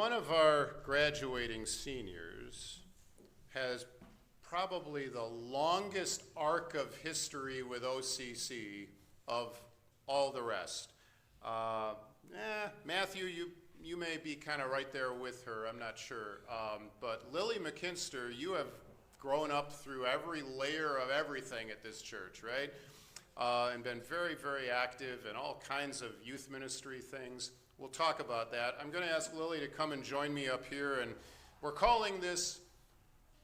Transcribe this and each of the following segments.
one of our graduating seniors has probably the longest arc of history with OCC of all the rest. Matthew, you may be kind of right there with her, I'm not sure. But Lillie McKinster, you have grown up through every layer of everything at this church, right? And been very, very active in all kinds of youth ministry things. We'll talk about that. I'm going to ask Lillie to come and join me up here, and we're calling this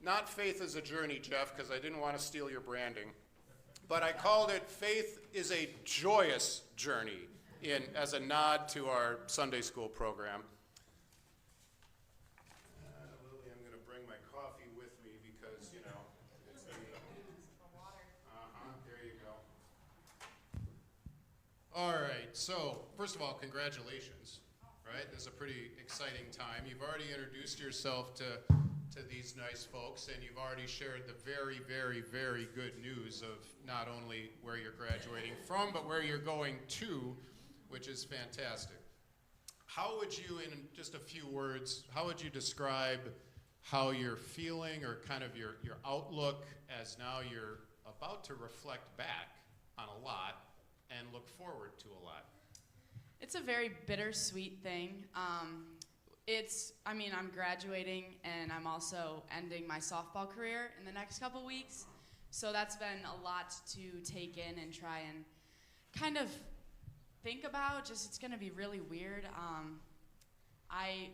not Faith is a Journey, Jeff, because I didn't want to steal your branding, but I called it Faith is a Joyous Journey as a nod to our Sunday school program. Lillie, I'm going to bring my coffee with me because, you know, it's me. There you go. All right, so first of all, congratulations, right? This is a pretty exciting time. You've already introduced yourself to these nice folks, and you've already shared the very, very, very good news of not only where you're graduating from, but where you're going to, which is fantastic. How would you, in just a few words, how would you describe how you're feeling or kind of your outlook as now you're about to reflect back on a lot and look forward to a lot? It's a very bittersweet thing. I'm graduating and I'm also ending my softball career in the next couple weeks. So that's been a lot to take in and try and kind of think about. It's going to be really weird. I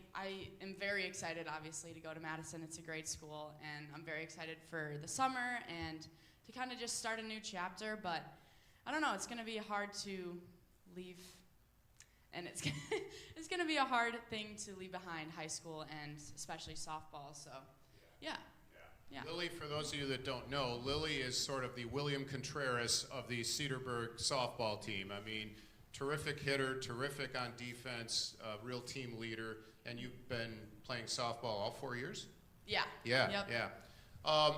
am very excited, obviously, to go to Madison. It's a great school, and I'm very excited for the summer and to kind of just start a new chapter. But I don't know, it's going to be hard to leave. And it's going to be a hard thing to leave behind, high school and especially softball. So, yeah. Lillie, for those of you that don't know, Lillie is sort of the William Contreras of the Cedarburg softball team. I mean, terrific hitter, terrific on defense, real team leader. And you've been playing softball all 4 years? Yeah. Yeah.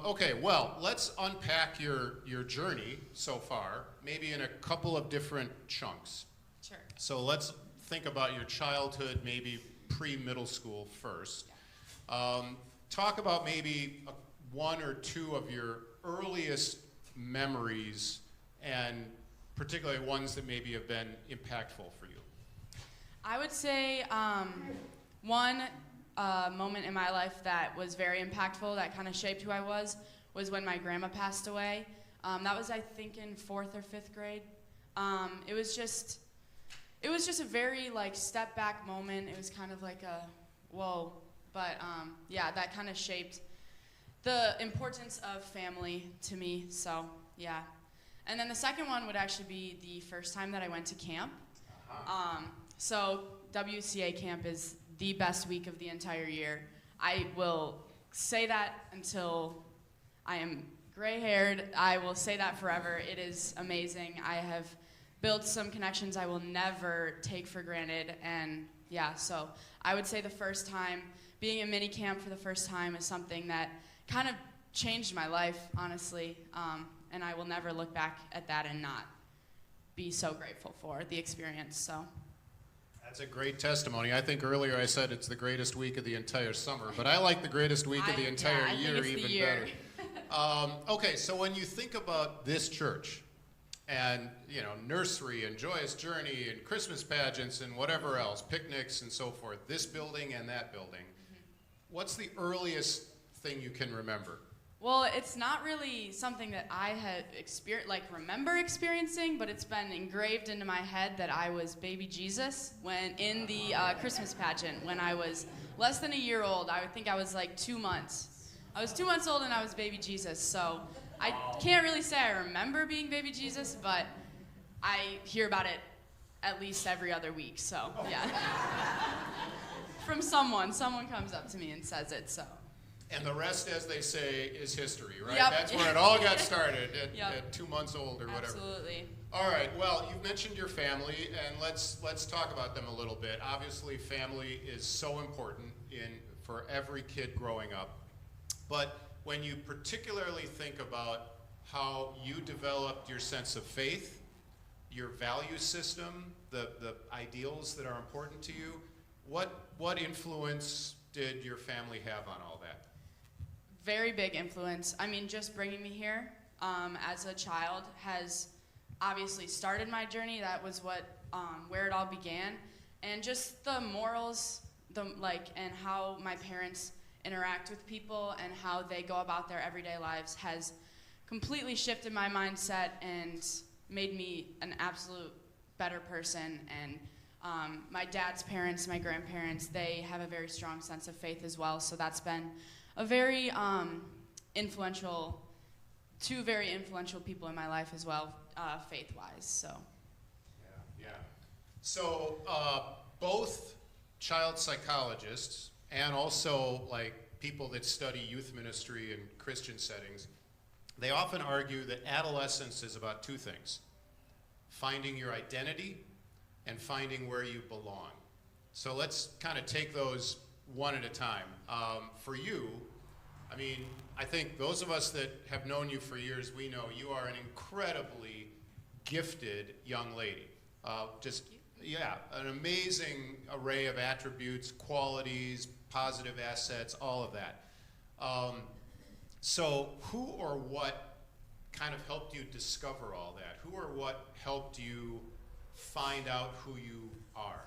Okay, well, let's unpack your journey so far, maybe in a couple of different chunks. Sure. So let's think about your childhood, maybe pre-middle school first. Talk about maybe one or two of your earliest memories, and particularly ones that maybe have been impactful for you. I would say one moment in my life that was very impactful, that kind of shaped who I was when my grandma passed away. That was, I think, in 4th or 5th grade. It was just a very, step back moment. It was kind of like a, whoa. But, that kind of shaped the importance of family to me, so, yeah. And then the second one would actually be the first time that I went to camp. So WCA camp is the best week of the entire year. I will say that until I am gray-haired. I will say that forever. It is amazing. I have built some connections I will never take for granted, and so I would say the first time, being in mini camp for the first time is something that kind of changed my life, honestly, and I will never look back at that and not be so grateful for the experience, so. That's a great testimony. I think earlier I said it's the greatest week of the entire summer, but I like the greatest week of the entire year even better. Okay, so when you think about this church, and, nursery and Joyous Journey and Christmas pageants and whatever else, picnics and so forth, this building and that building, what's the earliest thing you can remember? Well, it's not really something that I had remember experiencing, but it's been engraved into my head that I was baby Jesus when in the Christmas pageant when I was less than a year old. I would think I was 2 months. I was 2 months old and I was baby Jesus, so I can't really say I remember being baby Jesus, but I hear about it at least every other week, so yeah. From someone comes up to me and says it, so. And the rest, as they say, is history, right? Yep. That's where it all got started, at 2 months old or whatever. Absolutely. All right, well, you've mentioned your family, and let's talk about them a little bit. Obviously, family is so important for every kid growing up. But when you particularly think about how you developed your sense of faith, your value system, the ideals that are important to you, what influence did your family have on all that? Very big influence. I mean, just bringing me here as a child has obviously started my journey. That was where it all began, and just the morals, and how my parents interact with people and how they go about their everyday lives has completely shifted my mindset and made me an absolute better person. And my dad's parents, my grandparents, they have a very strong sense of faith as well. So that's been a very two very influential people in my life as well, faith-wise. So. Yeah. So both child psychologists and also like people that study youth ministry in Christian settings, they often argue that adolescence is about two things: finding your identity and finding where you belong. So let's kind of take those one at a time. For you, I mean, I think those of us that have known you for years, we know you are an incredibly gifted young lady. An amazing array of attributes, qualities, positive assets, all of that. So who or what kind of helped you discover all that? Who or what helped you find out who you are?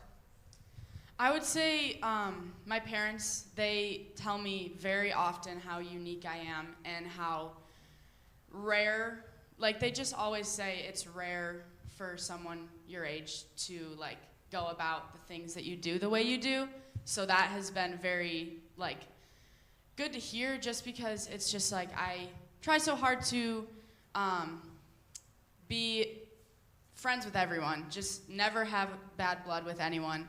I would say my parents, they tell me very often how unique I am and how rare, like they just always say it's rare for someone your age to like go about the things that you do the way you do. So that has been very like good to hear, just because it's just like I try so hard to be friends with everyone, just never have bad blood with anyone.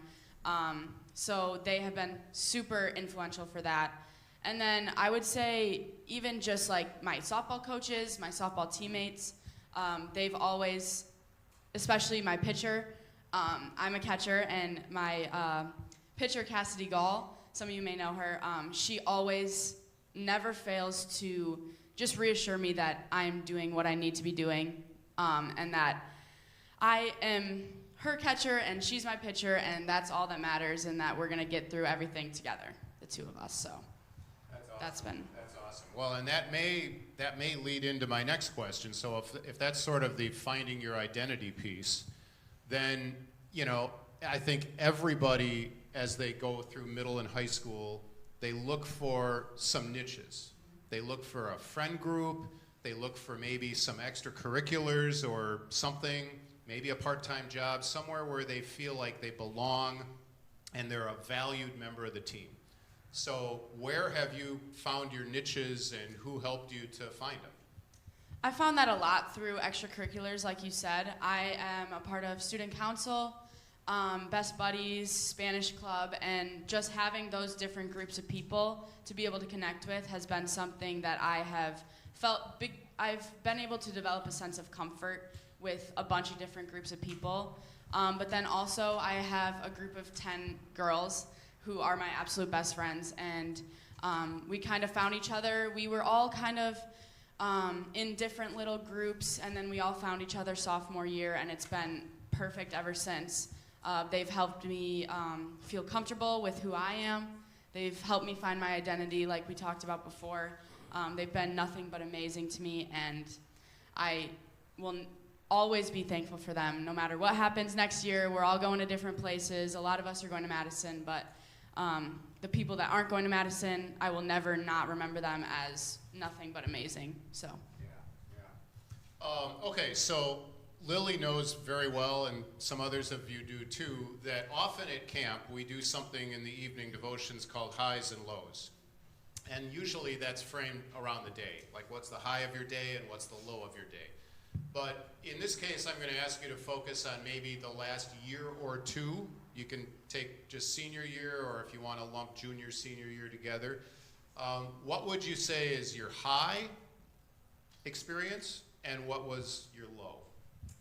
So they have been super influential for that. And then I would say even just like my softball coaches, my softball teammates, they've always, especially my pitcher, I'm a catcher, and my pitcher, Cassidy Gall, some of you may know her, she always never fails to just reassure me that I'm doing what I need to be doing, and that I am her catcher and she's my pitcher, and that's all that matters, and that we're gonna get through everything together, the two of us. So that's awesome. That's awesome. Well, and that may lead into my next question. So if that's sort of the finding your identity piece, then I think everybody, as they go through middle and high school, they look for some niches. They look for a friend group. They look for maybe some extracurriculars or something, maybe a part-time job, somewhere where they feel like they belong and they're a valued member of the team. So where have you found your niches, and who helped you to find them? I found that a lot through extracurriculars, like you said. I am a part of student council, Best Buddies, Spanish club, and just having those different groups of people to be able to connect with has been something that I have felt big. I've been able to develop a sense of comfort with a bunch of different groups of people. But then also I have a group of 10 girls who are my absolute best friends, and we kind of found each other. We were all kind of in different little groups, and then we all found each other sophomore year, and it's been perfect ever since. They've helped me feel comfortable with who I am. They've helped me find my identity, like we talked about before. They've been nothing but amazing to me, and I will always be thankful for them. No matter what happens next year, we're all going to different places. A lot of us are going to Madison, but the people that aren't going to Madison, I will never not remember them as nothing but amazing. So. Okay, so Lillie knows very well, and some others of you do too, that often at camp we do something in the evening devotions called highs and lows. And usually that's framed around the day, like what's the high of your day and what's the low of your day. But in this case, I'm going to ask you to focus on maybe the last year or two. You can take just senior year, or if you want to lump junior, senior year together. What would you say is your high experience, and what was your low?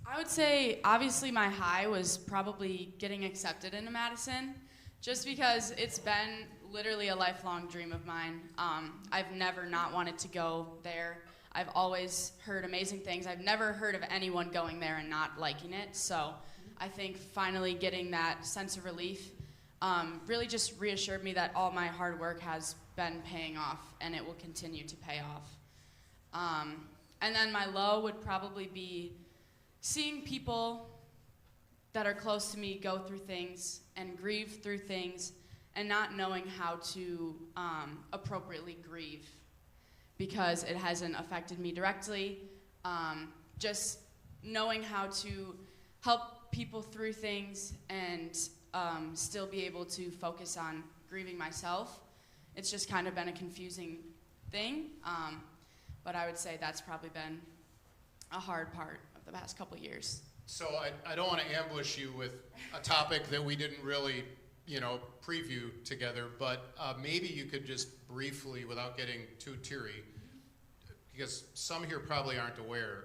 I would say, obviously, my high was probably getting accepted into Madison, just because it's been literally a lifelong dream of mine. I've never not wanted to go there. I've always heard amazing things. I've never heard of anyone going there and not liking it. So I think finally getting that sense of relief really just reassured me that all my hard work has been paying off, and it will continue to pay off. And then my low would probably be seeing people that are close to me go through things and grieve through things and not knowing how to appropriately grieve because it hasn't affected me directly. Just knowing how to help people through things and still be able to focus on grieving myself. It's just kind of been a confusing thing, but I would say that's probably been a hard part of the past couple years. So I don't want to ambush you with a topic that we didn't really, preview together, but maybe you could just briefly, without getting too teary, because some here probably aren't aware,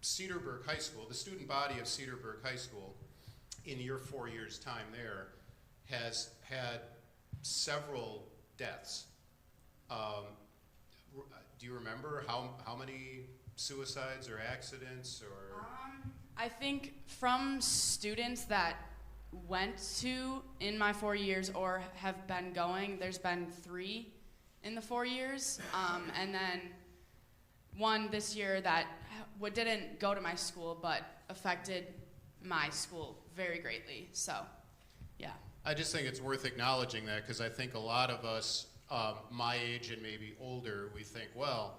Cedarburg High School, the student body of Cedarburg High School, in your 4 years' time there, has had several deaths. Do you remember how many suicides or accidents or? I think from students that went to in my 4 years or have been going, there's been 3 in the 4 years, and then one this year that didn't go to my school but affected my school very greatly. So, yeah. I just think it's worth acknowledging that because I think a lot of us, my age and maybe older, we think, well,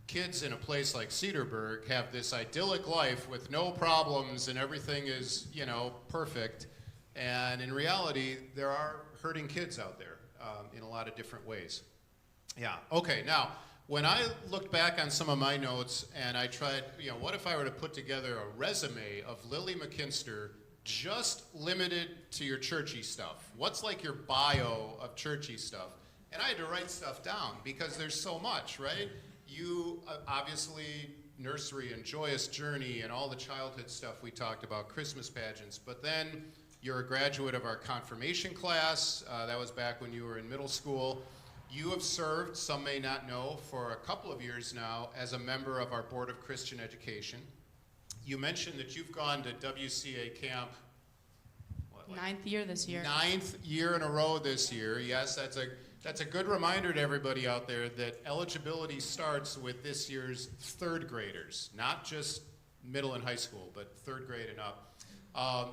kids in a place like Cedarburg have this idyllic life with no problems and everything is, perfect. And in reality, there are hurting kids out there in a lot of different ways. Yeah, okay, now, when I looked back on some of my notes and I tried, what if I were to put together a resume of Lillie McKinster just limited to your churchy stuff? What's like your bio of churchy stuff? And I had to write stuff down because there's so much, right? You obviously nursery and joyous journey and all the childhood stuff we talked about, Christmas pageants, but then you're a graduate of our confirmation class. That was back when you were in middle school. You have served, some may not know, for a couple of years now as a member of our Board of Christian Education. You mentioned that you've gone to WCA camp. Ninth year this year. 9th year in a row this year. Yes, that's a good reminder to everybody out there that eligibility starts with this year's 3rd graders, not just middle and high school, but 3rd grade and up.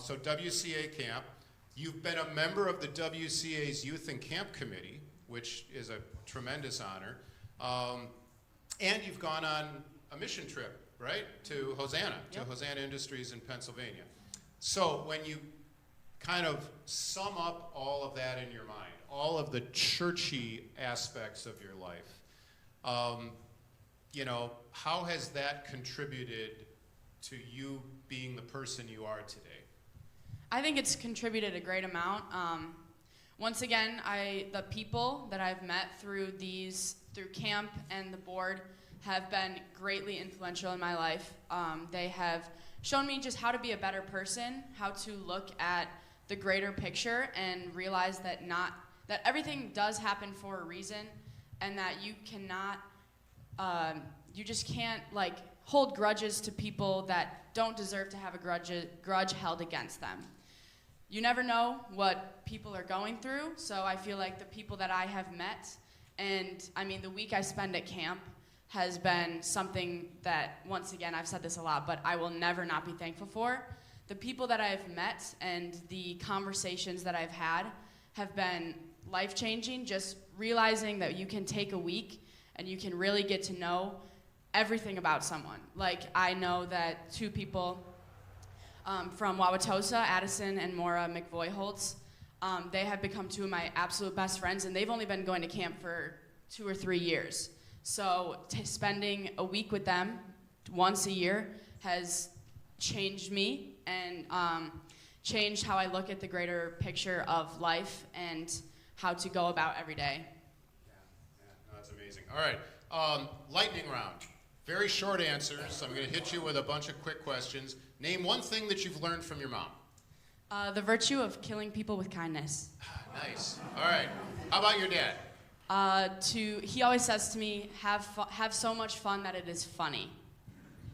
So WCA camp. You've been a member of the WCA's Youth and Camp Committee, which is a tremendous honor. And you've gone on a mission trip, right, to Hosanna, Yep. to Hosanna Industries in Pennsylvania. So when you kind of sum up all of that in your mind, all of the churchy aspects of your life, how has that contributed to you being the person you are today? I think it's contributed a great amount. Once again, the people that I've met through camp and the board have been greatly influential in my life. They have shown me just how to be a better person, how to look at the greater picture and realize that everything does happen for a reason, and that you just can't hold grudges to people that don't deserve to have a grudge held against them. You never know what people are going through, so I feel like the people that I have met, and the week I spend at camp has been something that, once again, I've said this a lot, but I will never not be thankful for. The people that I've met and the conversations that I've had have been life-changing, just realizing that you can take a week and you can really get to know everything about someone. Like, I know that 2 people from Wauwatosa, Addison and Maura McVoy-Holtz, they have become 2 of my absolute best friends, and they've only been going to camp for 2 or 3 years. So spending a week with them once a year has changed me and changed how I look at the greater picture of life and how to go about every day. Yeah, no, that's amazing. All right, lightning round. Very short answers. I'm going to hit you with a bunch of quick questions. Name one thing that you've learned from your mom. The virtue of killing people with kindness. Nice. All right. How about your dad? He always says to me, have so much fun that it is funny.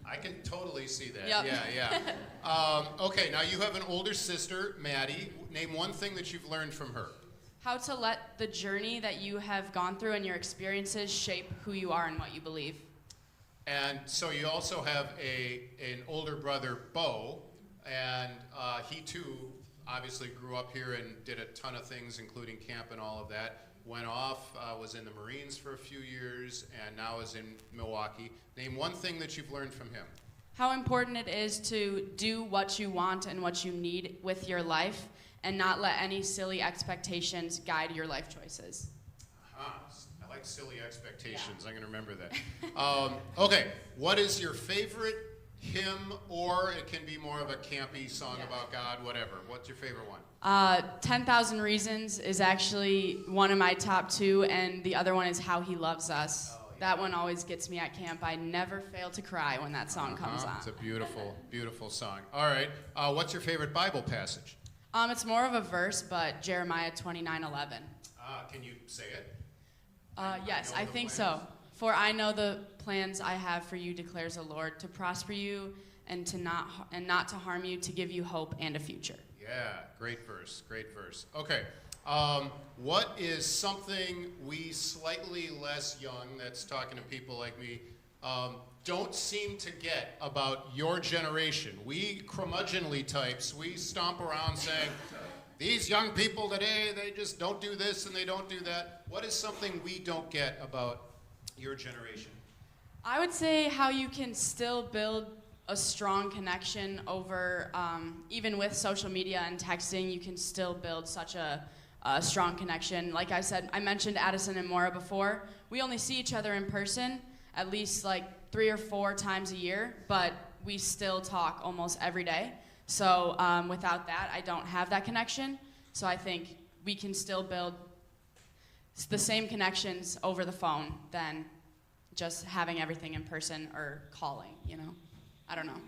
I can totally see that. Yep. Yeah. Okay, now you have an older sister, Maddie. Name one thing that you've learned from her. How to let the journey that you have gone through and your experiences shape who you are and what you believe. And so you also have an older brother, Bo, and he too obviously grew up here and did a ton of things, including camp and all of that. Went off, was in the Marines for a few years, and now is in Milwaukee. Name one thing that you've learned from him. How important it is to do what you want and what you need with your life and not let any silly expectations guide your life choices. I like silly expectations. Yeah. I'm going to remember that. Okay, what is your favorite hymn, or it can be more of a campy song about God, whatever. What's your favorite one? 10,000 Reasons is actually one of my top two, and the other one is How He Loves Us. Oh, yeah. That one always gets me at camp. I never fail to cry when that song comes on. It's a beautiful, beautiful song. All right, what's your favorite Bible passage? It's more of a verse, but Jeremiah 29:11. Can you say it? Yes, I think so. For I know the plans I have for you, declares the Lord, to prosper you and not to harm you, to give you hope and a future. Yeah, great verse, great verse. Okay, what is something we slightly less young, that's talking to people like me, don't seem to get about your generation? We curmudgeonly types, we stomp around saying, these young people today, they just don't do this and they don't do that. What is something we don't get about your generation? I would say how you can still build a strong connection over, even with social media and texting, you can still build such a strong connection. Like I said, I mentioned Addison and Maura before. We only see each other in person at least like 3 or 4 times a year, but we still talk almost every day. So without that, I don't have that connection. So I think we can still build the same connections over the phone than just having everything in person or calling, you know? I don't know.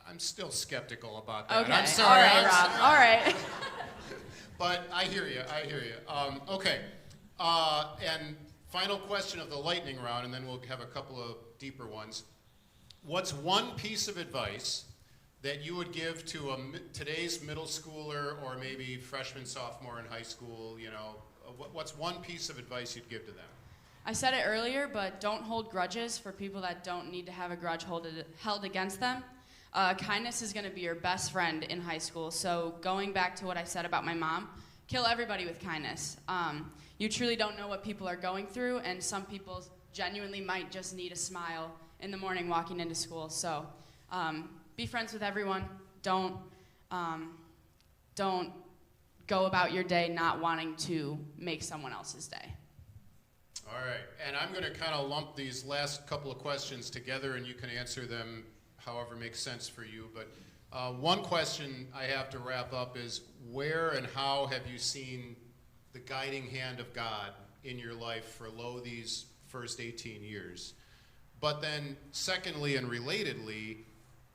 I'm still skeptical about that. Okay. I'm sorry. All right, Rob. All right. But I hear you. Okay. And final question of the lightning round, and then we'll have a couple of deeper ones. What's one piece of advice that you would give to today's middle schooler, or maybe freshman, sophomore in high school? You know, what's one piece of advice you'd give to them? I said it earlier, but don't hold grudges for people that don't need to have a grudge held against them. Kindness is going to be your best friend in high school. So going back to what I said about my mom, kill everybody with kindness. You truly don't know what people are going through, and some people genuinely might just need a smile in the morning walking into school. So be friends with everyone. Don't go about your day not wanting to make someone else's day. All right, and I'm going to kind of lump these last couple of questions together, and you can answer them however makes sense for you. But one question I have to wrap up is, where and how have you seen the guiding hand of God in your life for these first 18 years? But then secondly and relatedly,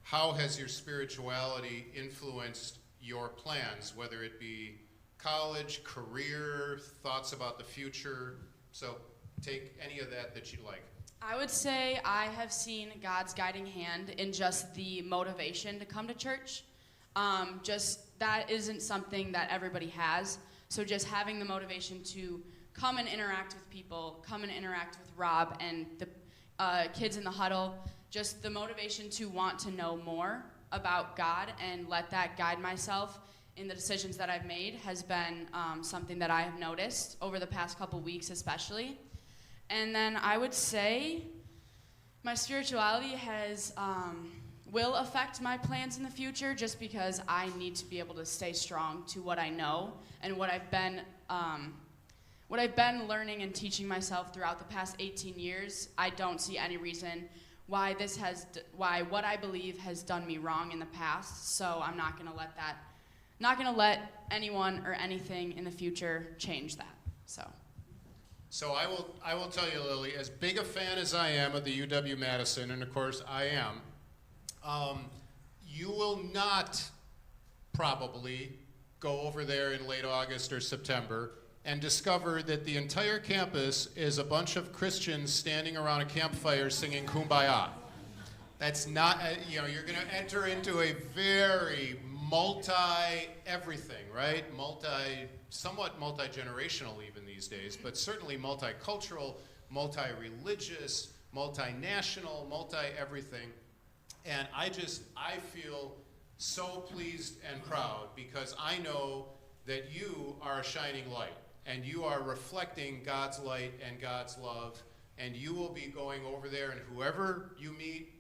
how has your spirituality influenced your plans, whether it be college, career, thoughts about the future? So take any of that you like. I would say I have seen God's guiding hand in just the motivation to come to church. Just that isn't something that everybody has. So just having the motivation to come and interact with people, come and interact with Rob and the kids in the huddle, just the motivation to want to know more about God and let that guide myself in the decisions that I've made has been something that I have noticed over the past couple weeks especially. And then I would say my spirituality will affect my plans in the future, just because I need to be able to stay strong to what I know and what I've been learning and teaching myself throughout the past 18 years. I don't see any reason why what I believe has done me wrong in the past. So I'm not going to let anyone or anything in the future change that. So I will tell you, Lillie, as big a fan as I am of the UW-Madison, and of course I am, you will not probably go over there in late August or September and discover that the entire campus is a bunch of Christians standing around a campfire singing Kumbaya. That's not, you're going to enter into a very multi-everything, right? Somewhat multi-generational even these days, but certainly multicultural, multi-religious, multinational, multi-everything. And I feel so pleased and proud because I know that you are a shining light and you are reflecting God's light and God's love, and you will be going over there, and whoever you meet,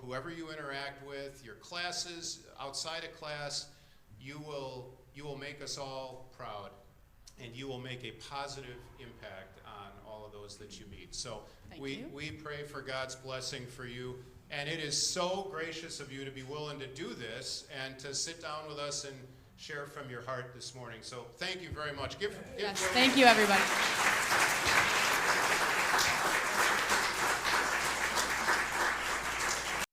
whoever you interact with, your classes, outside of class, you will make us all proud, and you will make a positive impact on all of those that you meet. So we pray for God's blessing for you, and it is so gracious of you to be willing to do this and to sit down with us and share from your heart this morning. So thank you very much. Yes, thank you, everybody.